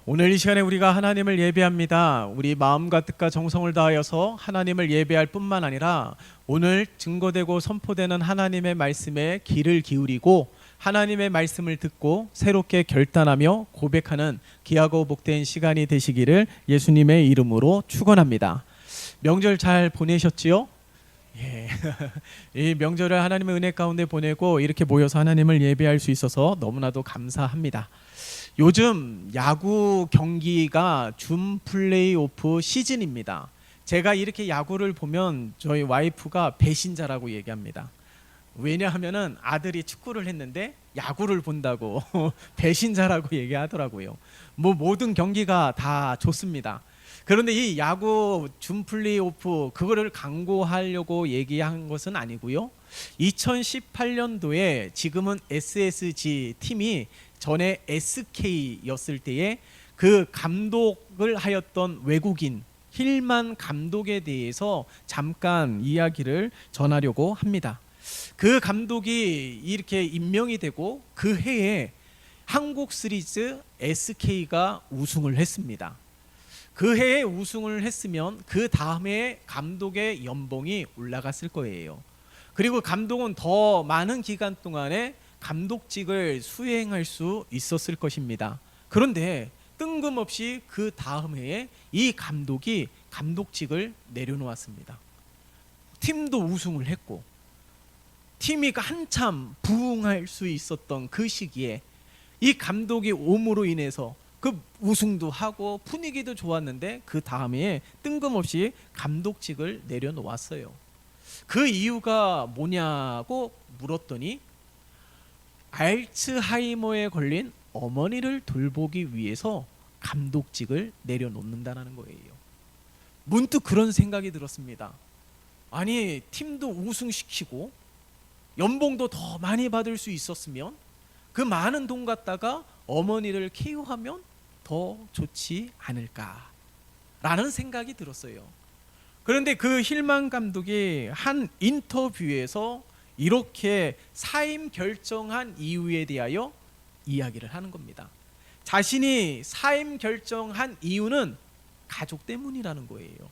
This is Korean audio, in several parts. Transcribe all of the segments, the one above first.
오늘 이 시간에 우리가 하나님을 예배합니다. 우리 마음과 뜻과 정성을 다하여서 하나님을 예배할 뿐만 아니라 오늘 증거되고 선포되는 하나님의 말씀에 귀를 기울이고 하나님의 말씀을 듣고 새롭게 결단하며 고백하는 귀하고 복된 시간이 되시기를 예수님의 이름으로 축원합니다. 명절 잘 보내셨지요? 예. 이 명절을 하나님의 은혜 가운데 보내고 이렇게 모여서 하나님을 예배할 수 있어서 너무나도 감사합니다. 요즘 야구 경기가 준 플레이오프 시즌입니다. 제가 이렇게 야구를 보면 저희 와이프가 배신자라고 얘기합니다. 왜냐하면은 아들이 축구를 했는데 야구를 본다고 배신자라고 얘기하더라고요. 뭐 모든 경기가 다 좋습니다. 그런데 이 야구 준 플레이오프 그거를 강구하려고 얘기한 것은 아니고요. 2018년도에 지금은 SSG 팀이 전에 SK였을 때에 그 감독을 하였던 외국인 힐만 감독에 대해서 잠깐 이야기를 전하려고 합니다. 그 감독이 이렇게 임명이 되고 그 해에 한국 시리즈 SK가 우승을 했습니다. 그 해에 우승을 했으면 그 다음 해에 감독의 연봉이 올라갔을 거예요. 그리고 감독은 더 많은 기간 동안에 감독직을 수행할 수 있었을 것입니다. 그런데 뜬금없이 그 다음 해에 이 감독이 감독직을 내려놓았습니다. 팀도 우승을 했고 팀이 한참 부흥할 수 있었던 그 시기에 이 감독이 옴으로 인해서 그 우승도 하고 분위기도 좋았는데 그 다음에 뜬금없이 감독직을 내려놓았어요. 그 이유가 뭐냐고 물었더니 알츠하이머에 걸린 어머니를 돌보기 위해서 감독직을 내려놓는다는 거예요. 문득 그런 생각이 들었습니다. 아니 팀도 우승시키고 연봉도 더 많이 받을 수 있었으면 그 많은 돈 갖다가 어머니를 케어하면 더 좋지 않을까라는 생각이 들었어요. 그런데 그 힐만 감독이 한 인터뷰에서 이렇게 사임 결정한 이유에 대하여 이야기를 하는 겁니다. 자신이 사임 결정한 이유는 가족 때문이라는 거예요.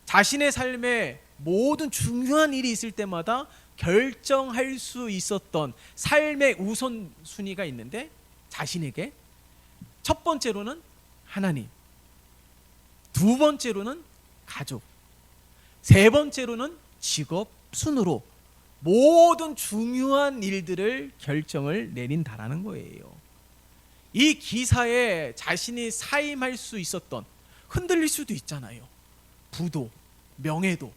자신의 삶에 모든 중요한 일이 있을 때마다 결정할 수 있었던 삶의 우선순위가 있는데 자신에게 첫 번째로는 하나님, 두 번째로는 가족, 세 번째로는 직업 순으로 모든 중요한 일들을 결정을 내린다라는 거예요. 이 기사에 자신이 사임할 수 있었던 흔들릴 수도 있잖아요. 부도, 명예도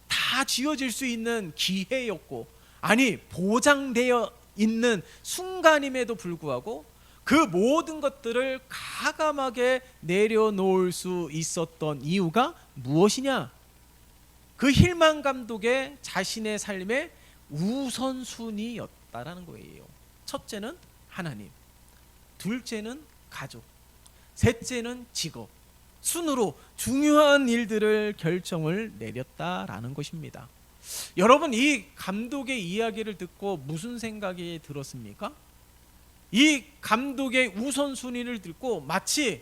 다 쥐어질 수 있는 기회였고 아니 보장되어 있는 순간임에도 불구하고 그 모든 것들을 가감하게 내려놓을 수 있었던 이유가 무엇이냐? 그 힐만 감독의 자신의 삶의 우선순위였다라는 거예요. 첫째는 하나님, 둘째는 가족, 셋째는 직업 순으로 중요한 일들을 결정을 내렸다라는 것입니다. 여러분 이 감독의 이야기를 듣고 무슨 생각이 들었습니까? 이 감독의 우선순위를 듣고 마치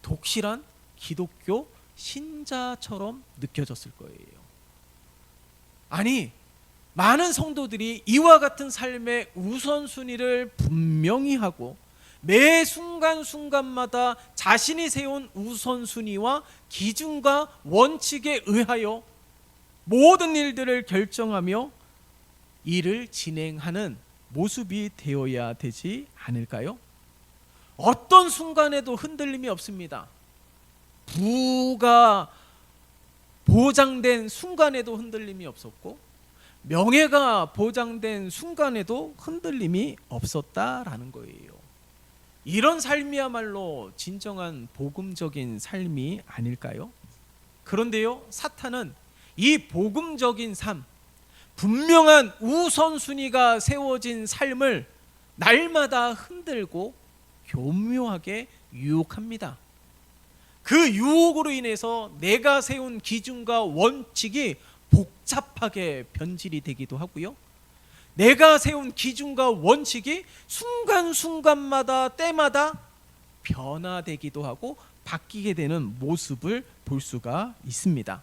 독실한 기독교 신자처럼 느껴졌을 거예요. 아니 많은 성도들이 이와 같은 삶의 우선순위를 분명히 하고 매 순간순간마다 자신이 세운 우선순위와 기준과 원칙에 의하여 모든 일들을 결정하며 일을 진행하는 모습이 되어야 되지 않을까요? 어떤 순간에도 흔들림이 없습니다. 부가 보장된 순간에도 흔들림이 없었고 명예가 보장된 순간에도 흔들림이 없었다라는 거예요. 이런 삶이야말로 진정한 복음적인 삶이 아닐까요? 그런데요, 사탄은 이 복음적인 삶, 분명한 우선순위가 세워진 삶을 날마다 흔들고 교묘하게 유혹합니다. 그 유혹으로 인해서 내가 세운 기준과 원칙이 복잡하게 변질이 되기도 하고요. 내가 세운 기준과 원칙이 순간순간마다 때마다 변화되기도 하고 바뀌게 되는 모습을 볼 수가 있습니다.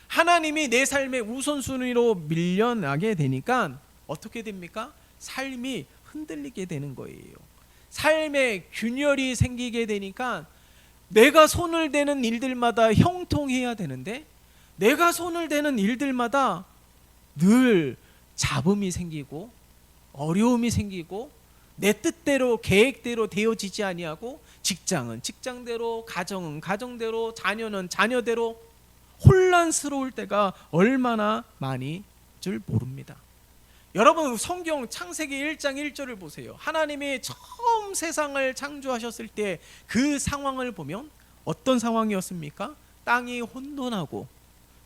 하나님이 내 삶의 우선순위로 밀려나게 되니까 어떻게 됩니까? 삶이 흔들리게 되는 거예요. 삶의 균열이 생기게 되니까 내가 손을 대는 일들마다 형통해야 되는데 내가 손을 대는 일들마다 늘 잡음이 생기고 어려움이 생기고 내 뜻대로 계획대로 되어지지 아니하고 직장은 직장대로, 가정은 가정대로, 자녀는 자녀대로 혼란스러울 때가 얼마나 많이 줄 모릅니다. 여러분 성경 창세기 1장 1절을 보세요. 하나님이 처음 세상을 창조하셨을 때 그 상황을 보면 어떤 상황이었습니까? 땅이 혼돈하고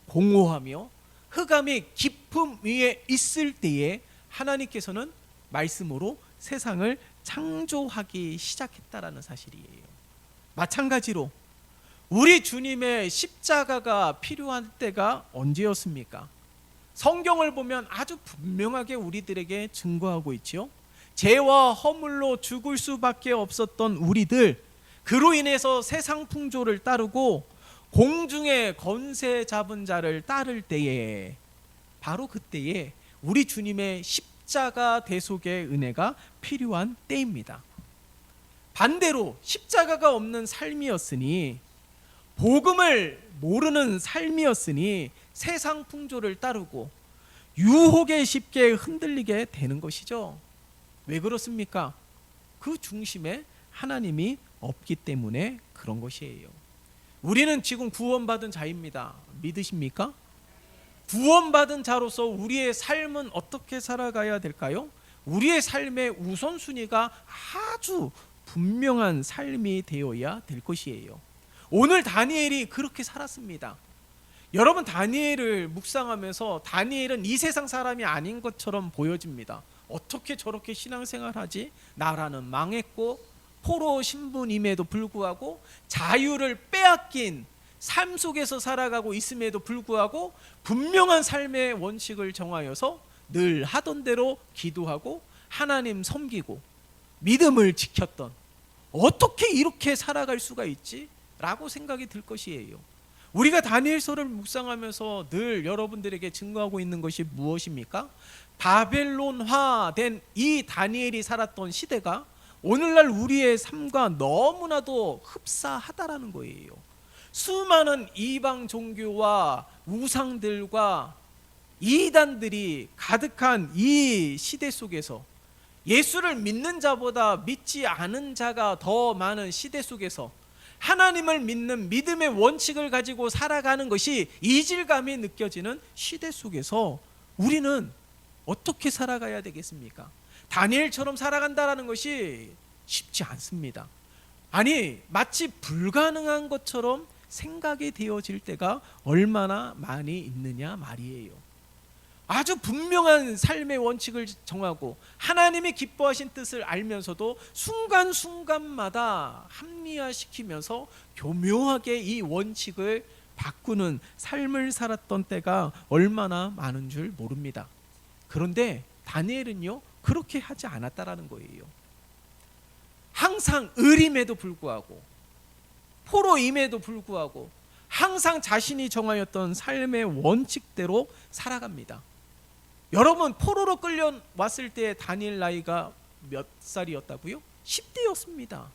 공허하며 흑암이 깊음 위에 있을 때에 하나님께서는 말씀으로 세상을 창조하기 시작했다라는 사실이에요. 마찬가지로 우리 주님의 십자가가 필요한 때가 언제였습니까? 성경을 보면 아주 분명하게 우리들에게 증거하고 있지요. 죄와 허물로 죽을 수밖에 없었던 우리들, 그로 인해서 세상 풍조를 따르고 공중의 권세 잡은 자를 따를 때에, 바로 그때에 우리 주님의 십자가 대속의 은혜가 필요한 때입니다. 반대로 십자가가 없는 삶이었으니, 복음을 모르는 삶이었으니 세상 풍조를 따르고 유혹에 쉽게 흔들리게 되는 것이죠. 왜 그렇습니까? 그 중심에 하나님이 없기 때문에 그런 것이에요. 우리는 지금 구원받은 자입니다. 믿으십니까? 구원받은 자로서 우리의 삶은 어떻게 살아가야 될까요? 우리의 삶의 우선순위가 아주 분명한 삶이 되어야 될 것이에요. 오늘 다니엘이 그렇게 살았습니다. 여러분 다니엘을 묵상하면서 다니엘은 이 세상 사람이 아닌 것처럼 보여집니다. 어떻게 저렇게 신앙생활하지? 나라는 망했고 포로 신분임에도 불구하고 자유를 빼앗긴 삶 속에서 살아가고 있음에도 불구하고 분명한 삶의 원칙을 정하여서 늘 하던 대로 기도하고 하나님 섬기고 믿음을 지켰던, 어떻게 이렇게 살아갈 수가 있지? 라고 생각이 들 것이에요. 우리가 다니엘서를 묵상하면서 늘 여러분들에게 증거하고 있는 것이 무엇입니까? 바벨론화된 이 다니엘이 살았던 시대가 오늘날 우리의 삶과 너무나도 흡사하다라는 거예요. 수많은 이방 종교와 우상들과 이단들이 가득한 이 시대 속에서, 예수를 믿는 자보다 믿지 않은 자가 더 많은 시대 속에서 하나님을 믿는 믿음의 원칙을 가지고 살아가는 것이 이질감이 느껴지는 시대 속에서 우리는 어떻게 살아가야 되겠습니까? 다니엘처럼 살아간다는 것이 쉽지 않습니다. 아니, 마치 불가능한 것처럼 생각이 되어질 때가 얼마나 많이 있느냐 말이에요. 아주 분명한 삶의 원칙을 정하고 하나님이 기뻐하신 뜻을 알면서도 순간순간마다 합리화시키면서 교묘하게 이 원칙을 바꾸는 삶을 살았던 때가 얼마나 많은 줄 모릅니다. 그런데 다니엘은요, 그렇게 하지 않았다라는 거예요. 항상 의림에도 불구하고 포로임에도 불구하고 항상 자신이 정하였던 삶의 원칙대로 살아갑니다. 여러분, 포로로 끌려왔을 때 다니엘 나이가 몇 살이었다고요? 10대였습니다.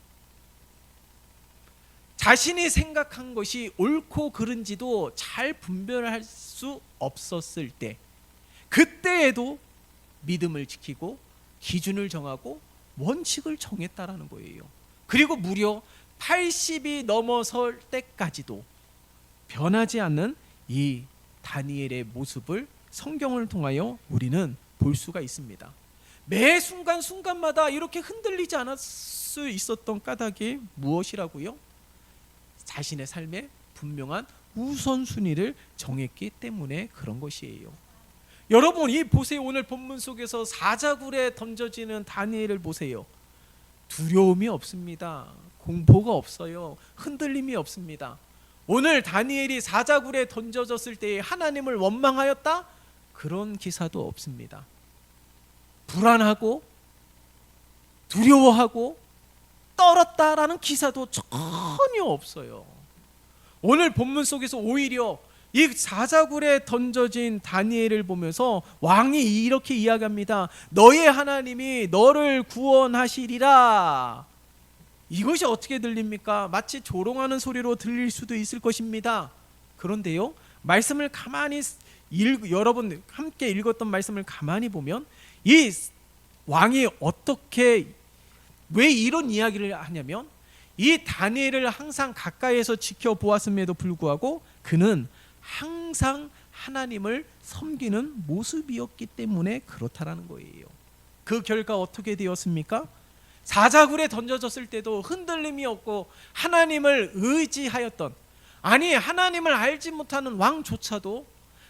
자신이 생각한 것이 옳고 그른지도 잘 분별할 수 없었을 때, 그때에도 믿음을 지키고 기준을 정하고 원칙을 정했다라는 거예요. 그리고 무려 80이 넘어설 때까지도 변하지 않는 이 다니엘의 모습을 성경을 통하여 우리는 볼 수가 있습니다. 매 순간순간마다 이렇게 흔들리지 않을 수 있었던 까닭이 무엇이라고요? 자신의 삶에 분명한 우선순위를 정했기 때문에 그런 것이에요. 여러분, 이 보세요. 오늘 본문 속에서 사자굴에 던져지는 다니엘을 보세요. 두려움이 없습니다. 공포가 없어요. 흔들림이 없습니다. 오늘 다니엘이 사자굴에 던져졌을 때 하나님을 원망하였다? 그런 기사도 없습니다. 불안하고 두려워하고 떨었다라는 기사도 전혀 없어요. 오늘 본문 속에서 오히려 이 사자굴에 던져진 다니엘을 보면서 왕이 이렇게 이야기합니다. 너의 하나님이 너를 구원하시리라. 이것이 어떻게 들립니까? 마치 조롱하는 소리로 들릴 수도 있을 것입니다. 그런데요, 말씀을 가만히 여러분 함께 읽었던 말씀을 가만히 보면 이 왕이 어떻게 왜 이런 이야기를 하냐면 이 다니엘을 항상 가까이에서 지켜보았음에도 불구하고 그는 항상 하나님을 섬기는 모습이었기 때문에 그렇다라는 거예요. 그 결과 어떻게 되었습니까? 사자굴에 던져졌을 때도 흔들림이 없고 하나님을 의지하였던, 아니 하나님을 알지 못하는 왕조차도,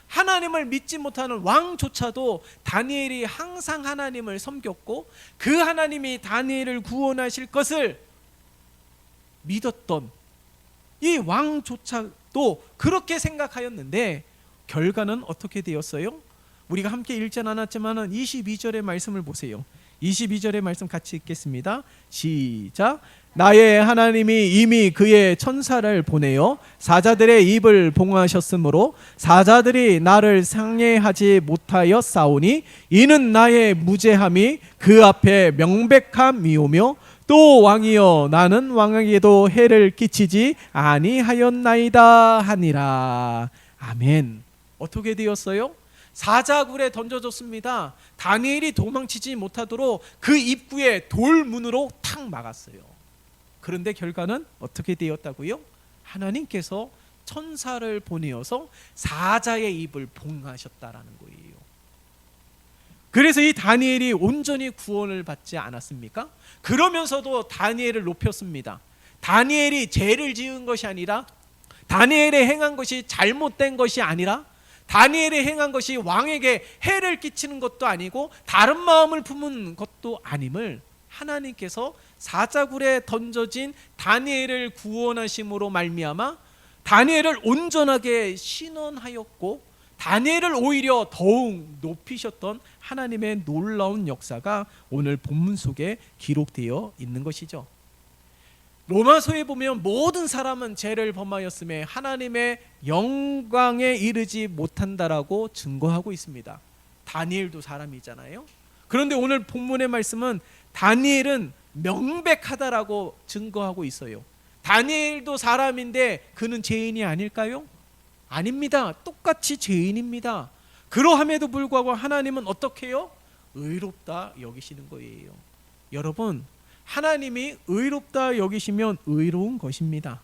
하나님을 믿지 못하는 왕조차도 다니엘이 항상 하나님을 섬겼고 그 하나님이 다니엘을 구원하실 것을 믿었던 이 왕조차도 그렇게 생각하였는데 결과는 어떻게 되었어요? 우리가 함께 읽지 않았지만 22절의 말씀을 보세요. 22절의 말씀 같이 읽겠습니다. 시작. 나의 하나님이 이미 그의 천사를 보내어 사자들의 입을 봉하셨으므로 사자들이 나를 상해하지 못하여 싸우니 이는 나의 무죄함이 그 앞에 명백함이오며 또 왕이여 나는 왕에게도 해를 끼치지 아니하였나이다 하니라. 아멘. 어떻게 되었어요? 사자굴에 던져졌습니다. 다니엘이 도망치지 못하도록 그 입구에 돌문으로 탁 막았어요. 그런데 결과는 어떻게 되었다고요? 하나님께서 천사를 보내어서 사자의 입을 봉하셨다라는 거예요. 그래서 이 다니엘이 온전히 구원을 받지 않았습니까? 그러면서도 다니엘을 높였습니다. 다니엘이 죄를 지은 것이 아니라, 다니엘이 행한 것이 잘못된 것이 아니라, 다니엘이 행한 것이 왕에게 해를 끼치는 것도 아니고 다른 마음을 품은 것도 아님을 하나님께서 사자굴에 던져진 다니엘을 구원하심으로 말미암아 다니엘을 온전하게 신원하였고 다니엘을 오히려 더욱 높이셨던 하나님의 놀라운 역사가 오늘 본문 속에 기록되어 있는 것이죠. 로마서에 보면 모든 사람은 죄를 범하였음에 하나님의 영광에 이르지 못한다라고 증거하고 있습니다. 다니엘도 사람이잖아요. 그런데 오늘 본문의 말씀은 다니엘은 명백하다라고 증거하고 있어요. 다니엘도 사람인데 그는 죄인이 아닐까요? 아닙니다. 똑같이 죄인입니다. 그러함에도 불구하고 하나님은 어떻게 해요? 의롭다 여기시는 거예요. 여러분, 하나님이 의롭다 여기시면 의로운 것입니다.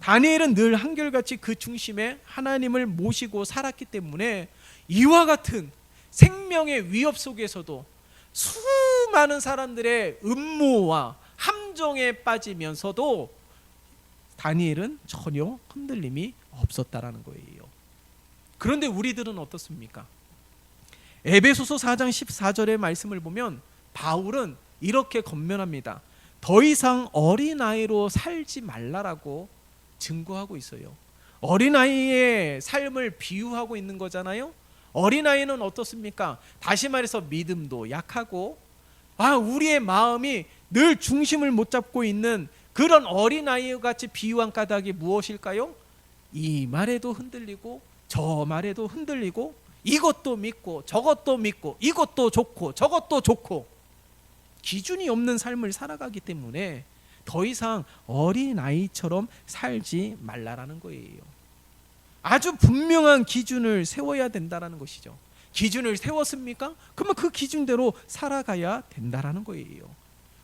다니엘은 늘 한결같이 그 중심에 하나님을 모시고 살았기 때문에 이와 같은 생명의 위협 속에서도 수많은 사람들의 음모와 함정에 빠지면서도 다니엘은 전혀 흔들림이 없었다라는 거예요. 그런데 우리들은 어떻습니까? 에베소서 4장 14절의 말씀을 보면 바울은 이렇게 권면합니다. 더 이상 어린아이로 살지 말라라고 증거하고 있어요. 어린아이의 삶을 비유하고 있는 거잖아요. 어린아이는 어떻습니까? 다시 말해서 믿음도 약하고 우리의 마음이 늘 중심을 못 잡고 있는 그런 어린아이 같이 비유한 까닭이 무엇일까요? 이 말에도 흔들리고 저 말에도 흔들리고 이것도 믿고 저것도 믿고 이것도 좋고 저것도 좋고 기준이 없는 삶을 살아가기 때문에 더 이상 어린아이처럼 살지 말라라는 거예요. 아주 분명한 기준을 세워야 된다라는 것이죠. 기준을 세웠습니까? 그러면 그 기준대로 살아가야 된다라는 거예요.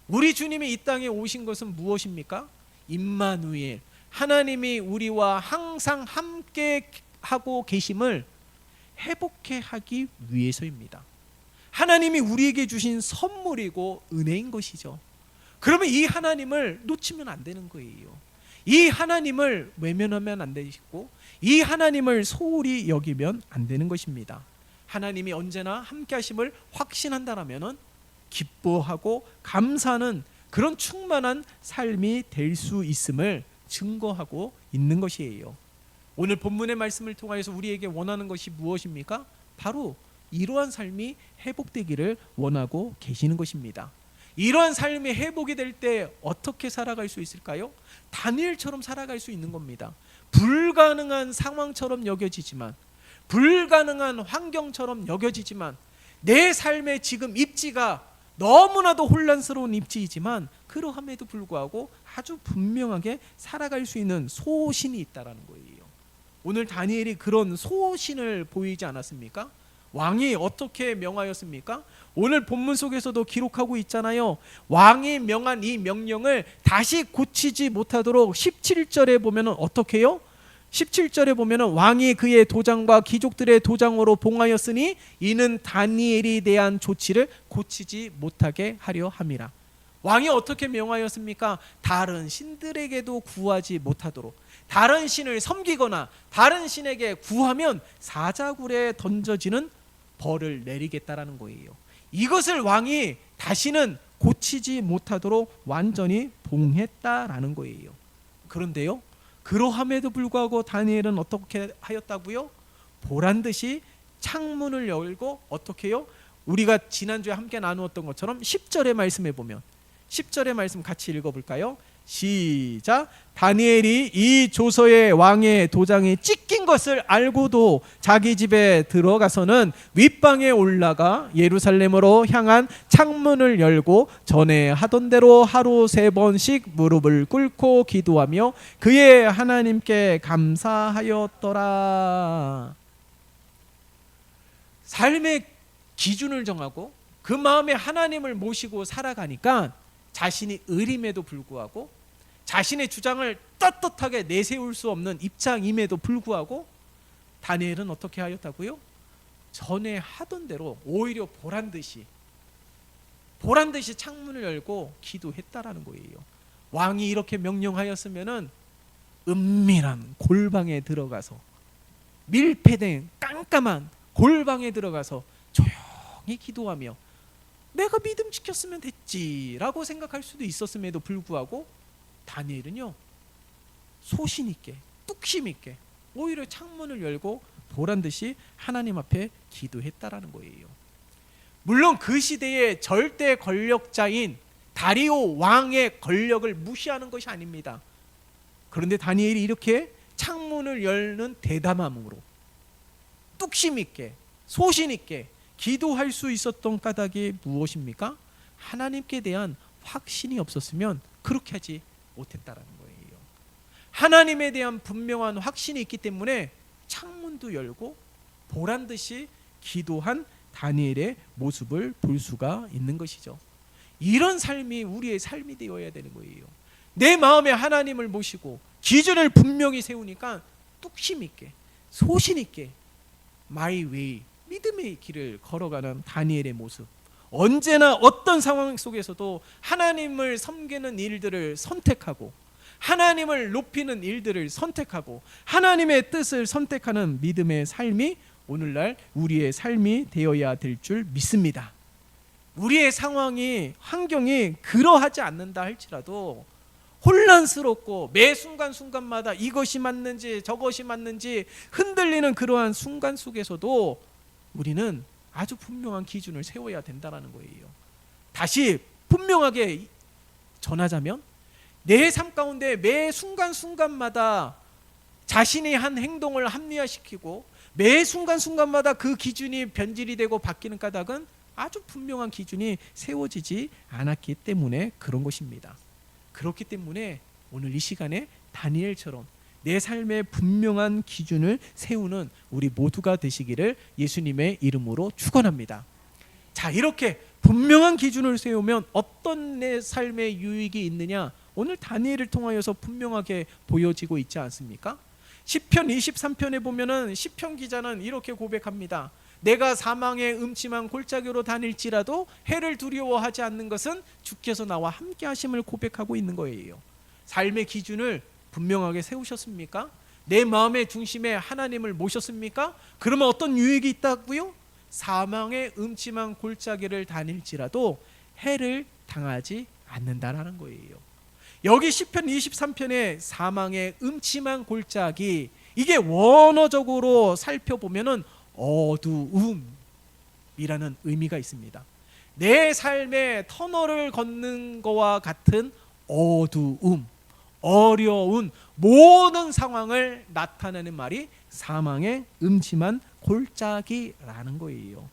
우리 주님이 이 땅에 오신 것은 무엇입니까? 임마누엘, 하나님이 우리와 항상 함께 하고 계심을 회복해 하기 위해서입니다. 하나님이 우리에게 주신 선물이고 은혜인 것이죠. 그러면 이 하나님을 놓치면 안 되는 거예요. 이 하나님을 외면하면 안 되시고 이 하나님을 소홀히 여기면 안 되는 것입니다. 하나님이 언제나 함께 하심을 확신한다라면 기뻐하고 감사하는 그런 충만한 삶이 될 수 있음을 증거하고 있는 것이에요. 오늘 본문의 말씀을 통하여서 우리에게 원하는 것이 무엇입니까? 바로 이러한 삶이 회복되기를 원하고 계시는 것입니다. 이런 삶이 회복이 될 때 어떻게 살아갈 수 있을까요? 다니엘처럼 살아갈 수 있는 겁니다. 불가능한 상황처럼 여겨지지만, 불가능한 환경처럼 여겨지지만, 내 삶의 지금 입지가 너무나도 혼란스러운 입지이지만 그러함에도 불구하고 아주 분명하게 살아갈 수 있는 소신이 있다라는 거예요. 오늘 다니엘이 그런 소신을 보이지 않았습니까? 왕이 어떻게 명하였습니까? 오늘 본문 속에서도 기록하고 있잖아요. 왕이 명한 이 명령을 다시 고치지 못하도록 17절에 보면은 어떻게 해요? 17절에 보면은 왕이 그의 도장과 귀족들의 도장으로 봉하였으니 이는 다니엘에 대한 조치를 고치지 못하게 하려 함이라. 왕이 어떻게 명하였습니까? 다른 신들에게도 구하지 못하도록, 다른 신을 섬기거나 다른 신에게 구하면 사자굴에 던져지는 벌을 내리겠다라는 거예요. 이것을 왕이 다시는 고치지 못하도록 완전히 봉했다라는 거예요. 그런데요, 그러함에도 불구하고 다니엘은 어떻게 하였다고요? 보란듯이 창문을 열고 어떻게 해요? 우리가 지난주에 함께 나누었던 것처럼 10절의 말씀에 보면, 10절의 말씀 같이 읽어볼까요? 시작. 다니엘이 이 조서에 왕의 도장이 찍힌 것을 알고도 자기 집에 들어가서는 윗방에 올라가 예루살렘으로 향한 창문을 열고 전에 하던 대로 하루 3번씩 무릎을 꿇고 기도하며 그의 하나님께 감사하였더라. 삶의 기준을 정하고 그 마음에 하나님을 모시고 살아가니까 자신이 의림에도 불구하고, 자신의 주장을 떳떳하게 내세울 수 없는 입장임에도 불구하고 다니엘은 어떻게 하였다고요? 전에 하던 대로 오히려 보란듯이 창문을 열고 기도했다라는 거예요. 왕이 이렇게 명령하였으면은 은밀한 골방에 들어가서, 밀폐된 깜깜한 골방에 들어가서 조용히 기도하며 내가 믿음 지켰으면 됐지라고 생각할 수도 있었음에도 불구하고 다니엘은요, 소신 있게, 뚝심 있게 오히려 창문을 열고 보란듯이 하나님 앞에 기도했다라는 거예요. 물론 그 시대의 절대 권력자인 다리오 왕의 권력을 무시하는 것이 아닙니다. 그런데 다니엘이 이렇게 창문을 열는 대담함으로 뚝심 있게, 소신 있게 기도할 수 있었던 까닭이 무엇입니까? 하나님께 대한 확신이 없었으면 그렇게 하지 못했다라는 거예요. 하나님에 대한 분명한 확신이 있기 때문에 창문도 열고 보란듯이 기도한 다니엘의 모습을 볼 수가 있는 것이죠. 이런 삶이 우리의 삶이 되어야 되는 거예요. 내 마음에 하나님을 모시고 기준을 분명히 세우니까 뚝심 있게, 소신 있게 my way, 믿음의 길을 걸어가는 다니엘의 모습. 언제나 어떤 상황 속에서도 하나님을 섬기는 일들을 선택하고, 하나님을 높이는 일들을 선택하고, 하나님의 뜻을 선택하는 믿음의 삶이 오늘날 우리의 삶이 되어야 될 줄 믿습니다. 우리의 상황이, 환경이 그러하지 않는다 할지라도 혼란스럽고 매 순간순간마다 이것이 맞는지 저것이 맞는지 흔들리는 그러한 순간 속에서도 우리는 아주 분명한 기준을 세워야 된다는 거예요. 다시 분명하게 전하자면 내 삶 가운데 매 순간순간마다 자신이 한 행동을 합리화시키고 매 순간순간마다 그 기준이 변질이 되고 바뀌는 까닭은 아주 분명한 기준이 세워지지 않았기 때문에 그런 것입니다. 그렇기 때문에 오늘 이 시간에 다니엘처럼 내 삶의 분명한 기준을 세우는 우리 모두가 되시기를 예수님의 이름으로 축원합니다. 자, 이렇게 분명한 기준을 세우면 어떤 내 삶의 유익이 있느냐, 오늘 다니엘을 통하여서 분명하게 보여지고 있지 않습니까? 시편 23편에 보면은 시편 기자는 이렇게 고백합니다. 내가 사망의 음침한 골짜기로 다닐지라도 해를 두려워하지 않는 것은 주께서 나와 함께 하심을 고백하고 있는 거예요. 삶의 기준을 분명하게 세우셨습니까? 내 마음의 중심에 하나님을 모셨습니까? 그러면 어떤 유익이 있다고요? 사망의 음침한 골짜기를 다닐지라도 해를 당하지 않는다라는 거예요. 여기 시편 23편의 사망의 음침한 골짜기, 이게 원어적으로 살펴보면은 어두움이라는 의미가 있습니다. 내 삶의 터널을 걷는 거와 같은 어두움, 어려운 모든 상황을 나타내는 말이 사망의 음침한 골짜기라는 거예요.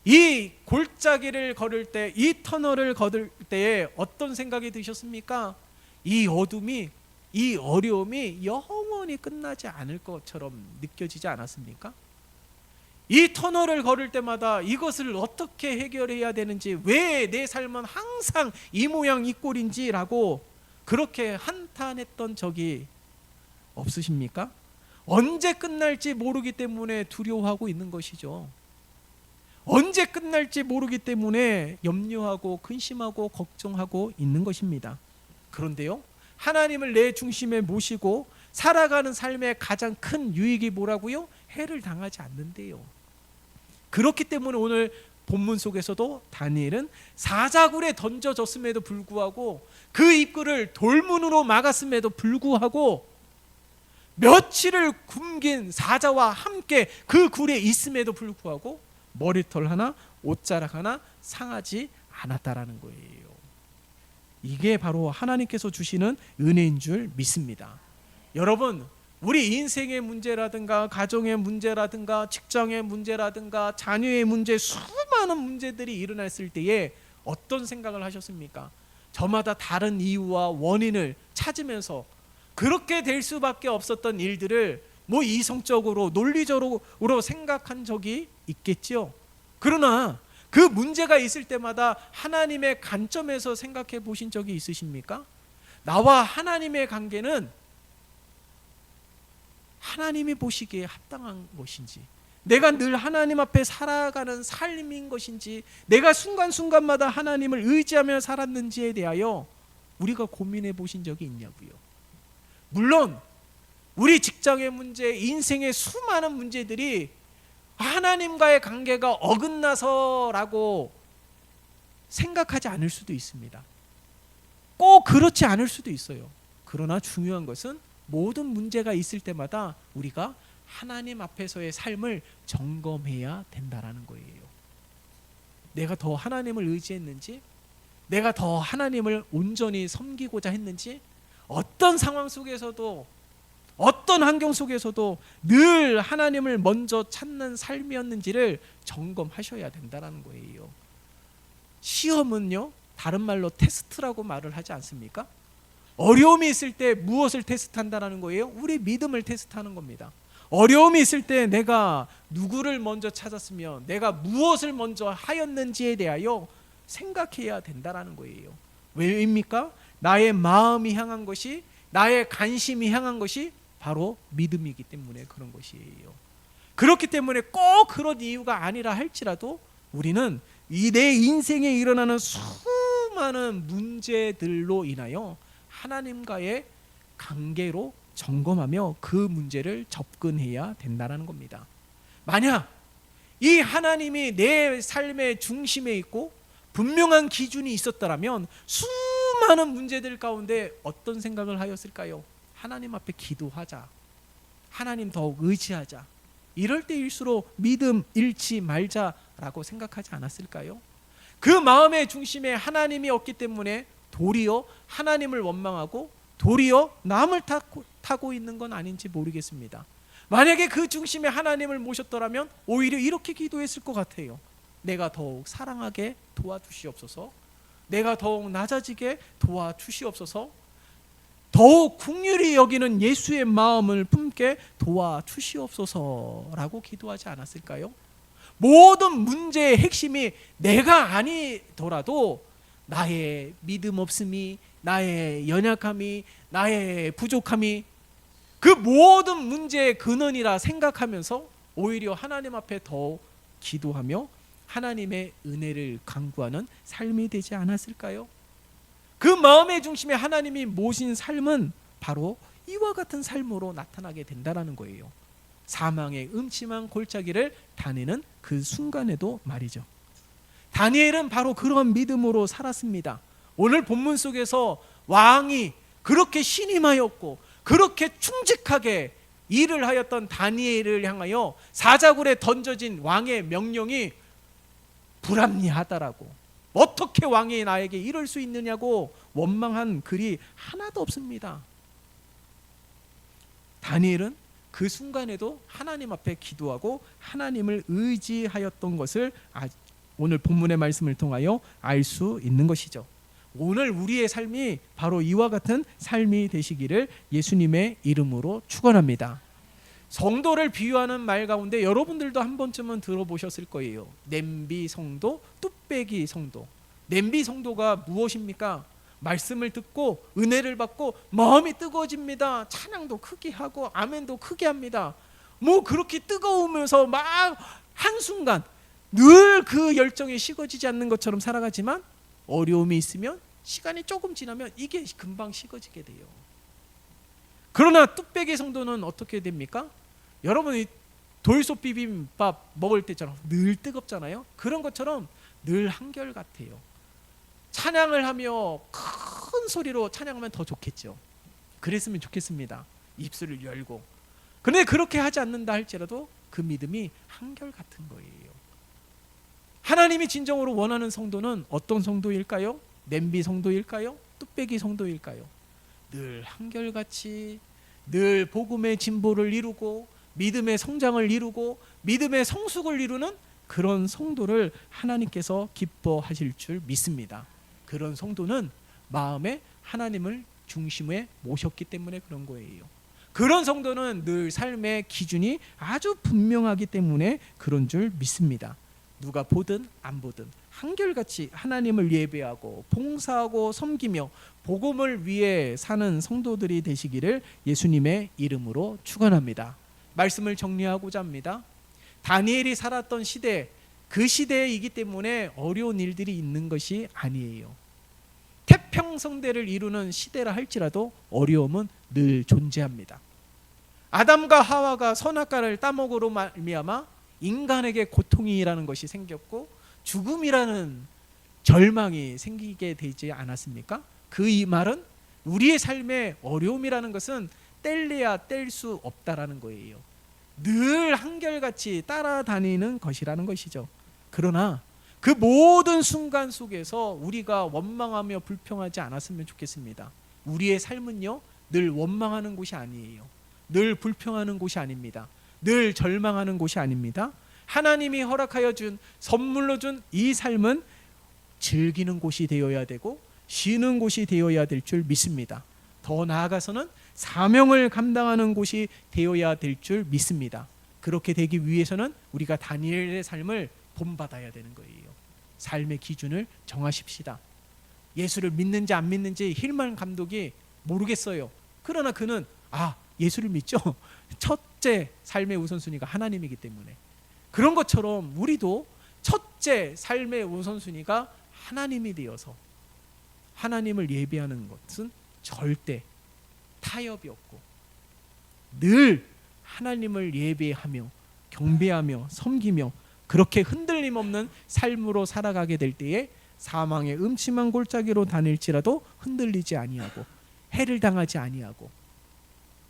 이 골짜기를 걸을 때, 이 터널을 걸을 때에 어떤 생각이 드셨습니까? 이 어둠이, 이 어려움이 영원히 끝나지 않을 것처럼 느껴지지 않았습니까? 이 터널을 걸을 때마다 이것을 어떻게 해결해야 되는지, 왜 내 삶은 항상 이 모양 이 꼴인지라고 그렇게 한탄했던 적이 없으십니까? 언제 끝날지 모르기 때문에 두려워하고 있는 것이죠. 언제 끝날지 모르기 때문에 염려하고 근심하고 걱정하고 있는 것입니다. 그런데요, 하나님을 내 중심에 모시고 살아가는 삶의 가장 큰 유익이 뭐라고요? 해를 당하지 않는데요. 그렇기 때문에 오늘 본문 속에서도 다니엘은 사자굴에 던져졌음에도 불구하고 그 입구를 돌문으로 막았음에도 불구하고 며칠을 굶긴 사자와 함께 그 굴에 있음에도 불구하고 머리털 하나, 옷자락 하나 상하지 않았다라는 거예요. 이게 바로 하나님께서 주시는 은혜인 줄 믿습니다. 여러분, 우리 인생의 문제라든가 가정의 문제라든가 직장의 문제라든가 자녀의 문제, 수많은 문제들이 일어났을 때에 어떤 생각을 하셨습니까? 저마다 다른 이유와 원인을 찾으면서 그렇게 될 수밖에 없었던 일들을 뭐 이성적으로 논리적으로 생각한 적이 있겠죠. 그러나 그 문제가 있을 때마다 하나님의 관점에서 생각해 보신 적이 있으십니까? 나와 하나님의 관계는 하나님이 보시기에 합당한 것인지, 내가 늘 하나님 앞에 살아가는 삶인 것인지, 내가 순간순간마다 하나님을 의지하며 살았는지에 대하여 우리가 고민해 보신 적이 있냐고요. 물론 우리 직장의 문제, 인생의 수많은 문제들이 하나님과의 관계가 어긋나서라고 생각하지 않을 수도 있습니다. 꼭 그렇지 않을 수도 있어요. 그러나 중요한 것은 모든 문제가 있을 때마다 우리가 하나님 앞에서의 삶을 점검해야 된다라는 거예요. 내가 더 하나님을 의지했는지, 내가 더 하나님을 온전히 섬기고자 했는지, 어떤 상황 속에서도, 어떤 환경 속에서도 늘 하나님을 먼저 찾는 삶이었는지를 점검하셔야 된다는 거예요. 시험은요, 다른 말로 테스트라고 말을 하지 않습니까? 어려움이 있을 때 무엇을 테스트한다는 거예요? 우리 믿음을 테스트하는 겁니다. 어려움이 있을 때 내가 누구를 먼저 찾았으며 내가 무엇을 먼저 하였는지에 대하여 생각해야 된다는 거예요. 왜입니까? 나의 마음이 향한 것이, 나의 관심이 향한 것이 바로 믿음이기 때문에 그런 것이에요. 그렇기 때문에 꼭 그런 이유가 아니라 할지라도 우리는 이 내 인생에 일어나는 수많은 문제들로 인하여 하나님과의 관계로 점검하며 그 문제를 접근해야 된다는 겁니다. 만약 이 하나님이 내 삶의 중심에 있고 분명한 기준이 있었더라면 수많은 문제들 가운데 어떤 생각을 하였을까요? 하나님 앞에 기도하자, 하나님 더욱 의지하자, 이럴 때일수록 믿음 잃지 말자라고 생각하지 않았을까요? 그 마음의 중심에 하나님이 없기 때문에 도리어 하나님을 원망하고 도리어 남을 타고 있는 건 아닌지 모르겠습니다. 만약에 그 중심에 하나님을 모셨더라면 오히려 이렇게 기도했을 것 같아요. 내가 더욱 사랑하게 도와주시옵소서, 내가 더욱 낮아지게 도와주시옵소서, 더욱 긍휼히 여기는 예수의 마음을 품게 도와주시옵소서라고 기도하지 않았을까요? 모든 문제의 핵심이 내가 아니더라도 나의 믿음 없음이, 나의 연약함이, 나의 부족함이 그 모든 문제의 근원이라 생각하면서 오히려 하나님 앞에 더 기도하며 하나님의 은혜를 간구하는 삶이 되지 않았을까요? 그 마음의 중심에 하나님이 모신 삶은 바로 이와 같은 삶으로 나타나게 된다는 거예요. 사망의 음침한 골짜기를 다니는 그 순간에도 말이죠. 다니엘은 바로 그런 믿음으로 살았습니다. 오늘 본문 속에서 왕이 그렇게 신임하였고 그렇게 충직하게 일을 하였던 다니엘을 향하여 사자굴에 던져진 왕의 명령이 불합리하다라고, 어떻게 왕이 나에게 이럴 수 있느냐고 원망한 글이 하나도 없습니다. 다니엘은 그 순간에도 하나님 앞에 기도하고 하나님을 의지하였던 것을 오늘 본문의 말씀을 통하여 알 수 있는 것이죠. 오늘 우리의 삶이 바로 이와 같은 삶이 되시기를 예수님의 이름으로 축원합니다. 성도를 비유하는 말 가운데 여러분들도 한 번쯤은 들어보셨을 거예요. 냄비 성도, 뚝배기 성도. 냄비 성도가 무엇입니까? 말씀을 듣고 은혜를 받고 마음이 뜨거워집니다. 찬양도 크게 하고 아멘도 크게 합니다. 뭐 그렇게 뜨거우면서 막 한순간 늘 그 열정이 식어지지 않는 것처럼 살아가지만 어려움이 있으면 시간이 조금 지나면 이게 금방 식어지게 돼요. 그러나 뚝배기 성도는 어떻게 됩니까? 여러분이 돌솥 비빔밥 먹을 때처럼 늘 뜨겁잖아요. 그런 것처럼 늘 한결같아요. 찬양을 하며 큰 소리로 찬양하면 더 좋겠죠. 그랬으면 좋겠습니다. 입술을 열고. 그런데 그렇게 하지 않는다 할지라도 그 믿음이 한결같은 거예요. 하나님이 진정으로 원하는 성도는 어떤 성도일까요? 냄비 성도일까요? 뚝배기 성도일까요? 늘 한결같이 늘 복음의 진보를 이루고 믿음의 성장을 이루고 믿음의 성숙을 이루는 그런 성도를 하나님께서 기뻐하실 줄 믿습니다. 그런 성도는 마음에 하나님을 중심에 모셨기 때문에 그런 거예요. 그런 성도는 늘 삶의 기준이 아주 분명하기 때문에 그런 줄 믿습니다. 누가 보든 안 보든 한결같이 하나님을 예배하고 봉사하고 섬기며 복음을 위해 사는 성도들이 되시기를 예수님의 이름으로 축원합니다. 말씀을 정리하고자 합니다. 다니엘이 살았던 시대, 그 시대이기 때문에 어려운 일들이 있는 것이 아니에요. 태평성대를 이루는 시대라 할지라도 어려움은 늘 존재합니다. 아담과 하와가 선악과를 따먹으로 말미암아 인간에게 고통이라는 것이 생겼고 죽음이라는 절망이 생기게 되지 않았습니까? 그 이 말은 우리의 삶의 어려움이라는 것은 뗄래야 뗄 수 없다라는 거예요. 늘 한결같이 따라다니는 것이라는 것이죠. 그러나 그 모든 순간 속에서 우리가 원망하며 불평하지 않았으면 좋겠습니다. 우리의 삶은요, 늘 원망하는 곳이 아니에요. 늘 불평하는 곳이 아닙니다. 늘 절망하는 곳이 아닙니다. 하나님이 허락하여 준, 선물로 준 이 삶은 즐기는 곳이 되어야 되고 쉬는 곳이 되어야 될 줄 믿습니다. 더 나아가서는 사명을 감당하는 곳이 되어야 될 줄 믿습니다. 그렇게 되기 위해서는 우리가 다니엘의 삶을 본받아야 되는 거예요. 삶의 기준을 정하십시다. 예수를 믿는지 안 믿는지 힐만 감독이 모르겠어요. 그러나 그는 예수를 믿죠. 첫째 삶의 우선순위가 하나님이기 때문에. 그런 것처럼 우리도 첫째 삶의 우선순위가 하나님이 되어서 하나님을 예배하는 것은 절대 타협이 없고 늘 하나님을 예배하며 경배하며 섬기며 그렇게 흔들림 없는 삶으로 살아가게 될 때에 사망의 음침한 골짜기로 다닐지라도 흔들리지 아니하고 해를 당하지 아니하고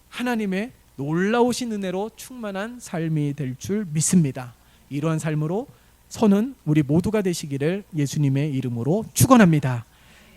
하나님의 놀라우신 은혜로 충만한 삶이 될 줄 믿습니다. 이러한 삶으로 서는 우리 모두가 되시기를 예수님의 이름으로 축원합니다.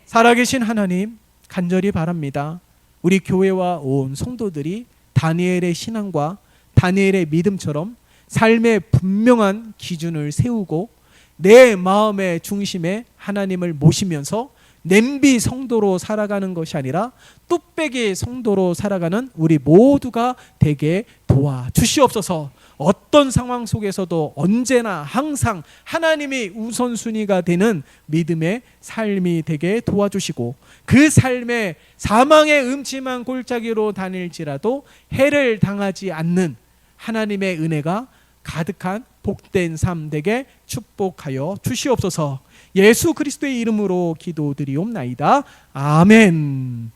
살아계신 하나님, 간절히 바랍니다. 우리 교회와 온 성도들이 다니엘의 신앙과 다니엘의 믿음처럼 삶의 분명한 기준을 세우고 내 마음의 중심에 하나님을 모시면서 냄비 성도로 살아가는 것이 아니라 뚝배기 성도로 살아가는 우리 모두가 되게 도와주시옵소서. 어떤 상황 속에서도 언제나 항상 하나님이 우선순위가 되는 믿음의 삶이 되게 도와주시고 그 삶에 사망의 음침한 골짜기로 다닐지라도 해를 당하지 않는 하나님의 은혜가 가득한 복된 삶 되게 축복하여 주시옵소서. 예수 그리스도의 이름으로 기도드리옵나이다. 아멘.